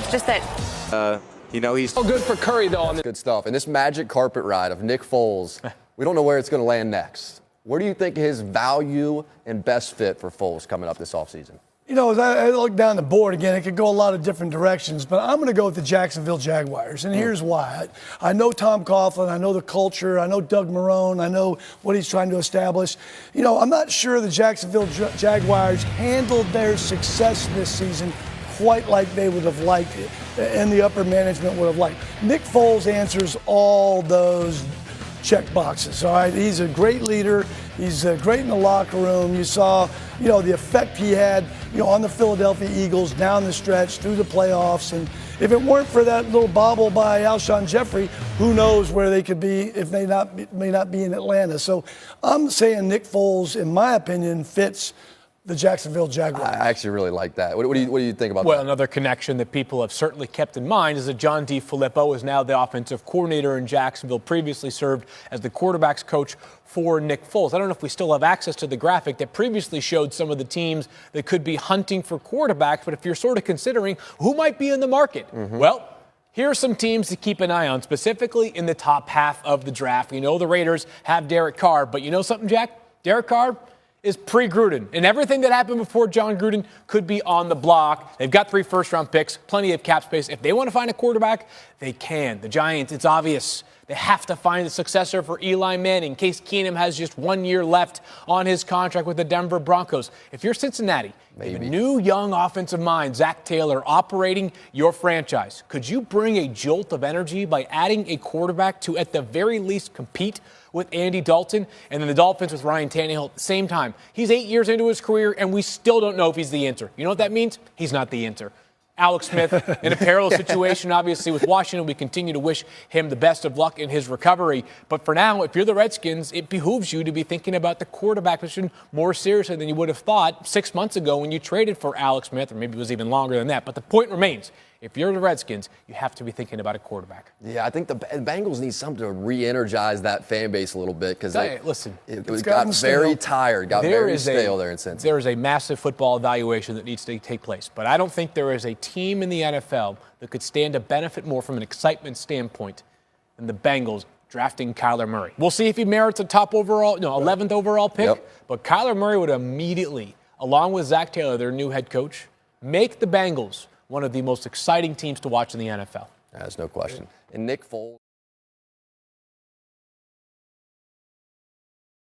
just that. He's so good for Curry, though. Good stuff. And this magic carpet ride of Nick Foles, we don't know where it's going to land next. Where do you think his value and best fit for Foles coming up this offseason? You know, as I look down the board again, it could go a lot of different directions, but I'm going to go with the Jacksonville Jaguars, and here's why. I know Tom Coughlin, I know the culture, I know Doug Marrone, I know what he's trying to establish. You know, I'm not sure the Jacksonville Jaguars handled their success this season quite like they would have liked it, and the upper management would have liked. Nick Foles answers all those check boxes, all right? He's a great leader. He's great in the locker room. You saw, the effect he had, on the Philadelphia Eagles down the stretch through the playoffs. And if it weren't for that little bobble by Alshon Jeffrey, who knows where they could be if they may not be in Atlanta. So I'm saying Nick Foles, in my opinion, fits the Jacksonville Jaguars. I actually really like that. What do you think about that? Well, another connection that people have certainly kept in mind is that John DeFilippo is now the offensive coordinator in Jacksonville, previously served as the quarterback's coach for Nick Foles. I don't know if we still have access to the graphic that previously showed some of the teams that could be hunting for quarterbacks, but if you're sort of considering who might be in the market, well, here are some teams to keep an eye on, specifically in the top half of the draft. We know the Raiders have Derek Carr, but you know something, Jack? Derek Carr is pre-Gruden, and everything that happened before John Gruden could be on the block. They've got 3 first-round picks, plenty of cap space. If they want to find a quarterback, they can. The Giants, it's obvious. They have to find a successor for Eli Manning. Case Keenum has just 1 year left on his contract with the Denver Broncos. If you're Cincinnati, you have a new young offensive mind, Zach Taylor, operating your franchise. Could you bring a jolt of energy by adding a quarterback to, at the very least, compete with Andy Dalton? And then the Dolphins with Ryan Tannehill at the same time. He's 8 years into his career, and we still don't know if he's the answer. You know what that means? He's not the answer. Alex Smith in a perilous situation, obviously, with Washington. We continue to wish him the best of luck in his recovery. But for now, if you're the Redskins, it behooves you to be thinking about the quarterback position more seriously than you would have thought 6 months ago when you traded for Alex Smith, or maybe it was even longer than that. But the point remains, if you're the Redskins, you have to be thinking about a quarterback. Yeah, I think the Bengals need something to re-energize that fan base a little bit because it got very tired, got very stale there in Cincinnati. There is a massive football evaluation that needs to take place, but I don't think there is a team in the NFL that could stand to benefit more from an excitement standpoint than the Bengals drafting Kyler Murray. We'll see if he merits a 11th overall pick, but Kyler Murray would immediately, along with Zach Taylor, their new head coach, make the Bengals one of the most exciting teams to watch in the NFL. There's no question. And Nick Foles.